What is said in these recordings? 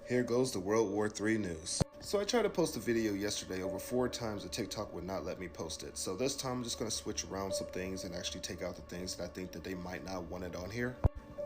Here goes the World War III news. So I tried to post a video yesterday over 4 times and TikTok would not let me post it. So this time I'm just going to switch around some things and actually take out the things that I think that they might not want it on here.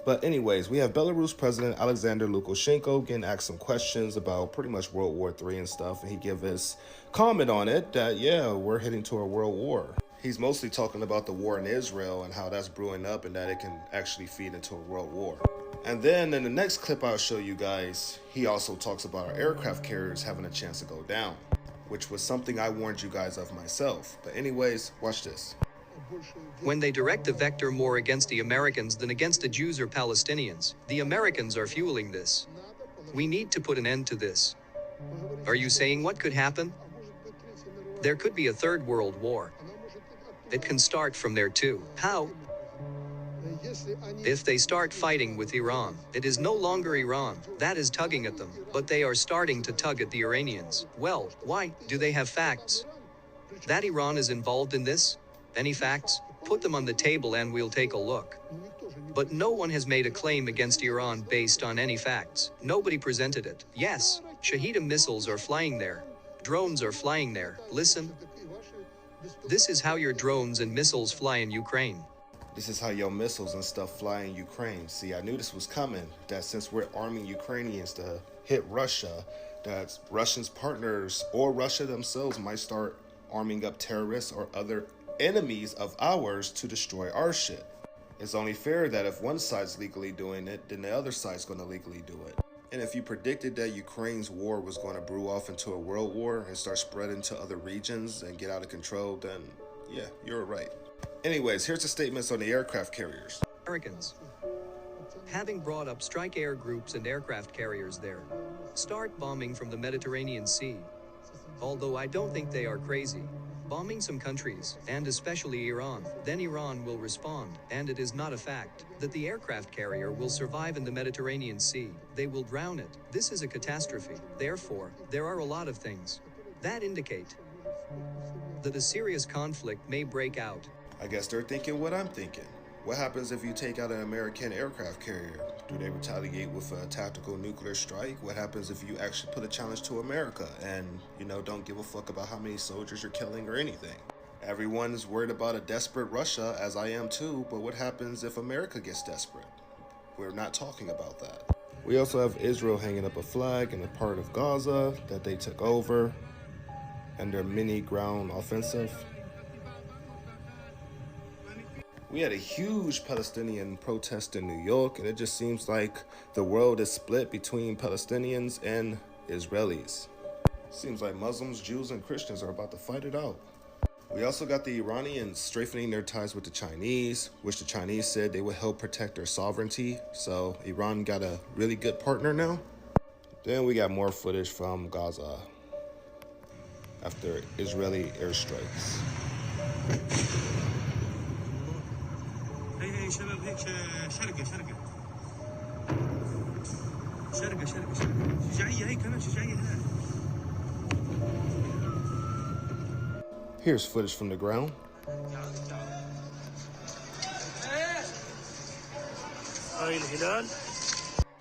But anyways, we have Belarus President Alexander Lukashenko getting asked some questions about pretty much World War III and stuff. And he gave his comment on it that, yeah, we're heading to a world war. He's mostly talking about the war in Israel and how that's brewing up and that it can actually feed into a world war. And then in the next clip I'll show you guys, he also talks about our aircraft carriers having a chance to go down, which was something I warned you guys of myself. But anyways, watch this. When they direct the vector more against the Americans than against the Jews or Palestinians, the Americans are fueling this. We need to put an end to this. Are you saying what could happen? There could be a third world war. It can start from there too. How? If they start fighting with Iran, it is no longer Iran that is tugging at them, but they are starting to tug at the Iranians. Well, why? Do they have facts that Iran is involved in this? Any facts? Put them on the table and we'll take a look. But no one has made a claim against Iran based on any facts. Nobody presented it. Yes, Shahida missiles are flying there. Drones are flying there. Listen. This is how your drones and missiles fly in Ukraine. This is how your missiles and stuff fly in Ukraine. See, I knew this was coming, that since we're arming Ukrainians to hit Russia, that Russians' partners or Russia themselves might start arming up terrorists or other enemies of ours to destroy our shit. It's only fair that if one side's legally doing it, then the other side's going to legally do it. And if you predicted that Ukraine's war was going to brew off into a world war and start spreading to other regions and get out of control, then yeah, you're right. Anyways, here's the statements on the aircraft carriers. Americans, having brought up strike air groups and aircraft carriers there, start bombing from the Mediterranean Sea. Although I don't think they are crazy. Bombing some countries, and especially Iran, then Iran will respond, and it is not a fact that the aircraft carrier will survive in the Mediterranean Sea. They will drown it. This is a catastrophe. Therefore, there are a lot of things that indicate that a serious conflict may break out. I guess they're thinking what I'm thinking. What happens if you take out an American aircraft carrier? Do they retaliate with a tactical nuclear strike? What happens if you actually put a challenge to America and, don't give a fuck about how many soldiers you're killing or anything? Everyone's worried about a desperate Russia, as I am too, but what happens if America gets desperate? We're not talking about that. We also have Israel hanging up a flag in a part of Gaza that they took over and their mini ground offensive. We had a huge Palestinian protest in New York, and it just seems like the world is split between Palestinians and Israelis. Seems like Muslims, Jews, and Christians are about to fight it out. We also got the Iranians strengthening their ties with the Chinese, which the Chinese said they would help protect their sovereignty. So Iran got a really good partner now. Then we got more footage from Gaza after Israeli airstrikes. شباب هيك شرقة شجاعية هيك كمان شجاعية هناك. Here's footage from the ground.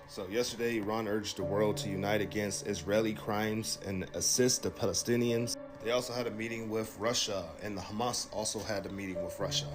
So yesterday, Iran urged the world to unite against Israeli crimes and assist the Palestinians. They also had a meeting with Russia, and the Hamas also had a meeting with Russia.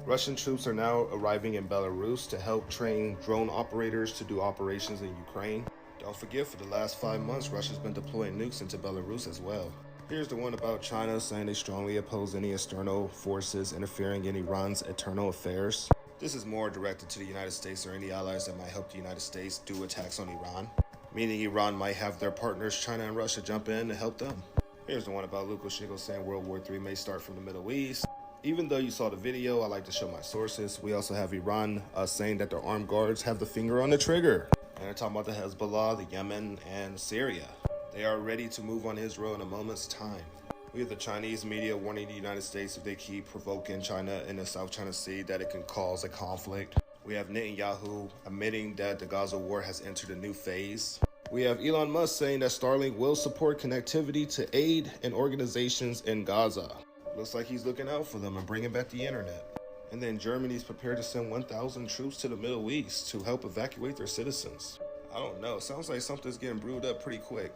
Russian troops are now arriving in Belarus to help train drone operators to do operations in Ukraine. Don't forget, for the last 5 months, Russia's been deploying nukes into Belarus as well. Here's the one about China saying they strongly oppose any external forces interfering in Iran's internal affairs. This is more directed to the United States or any allies that might help the United States do attacks on Iran, meaning Iran might have their partners, China and Russia, jump in to help them. Here's the one about Lukashenko saying World War III may start from the Middle East. Even though you saw the video, I like to show my sources. We also have Iran saying that their armed guards have the finger on the trigger. And they're talking about the Hezbollah, the Yemen, and Syria. They are ready to move on Israel in a moment's time. We have the Chinese media warning the United States if they keep provoking China in the South China Sea that it can cause a conflict. We have Netanyahu admitting that the Gaza war has entered a new phase. We have Elon Musk saying that Starlink will support connectivity to aid and organizations in Gaza. Looks like he's looking out for them and bringing back the internet. And then Germany's prepared to send 1,000 troops to the Middle East to help evacuate their citizens. I don't know. Sounds like something's getting brewed up pretty quick.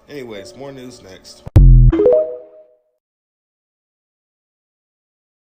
Anyways, more news next.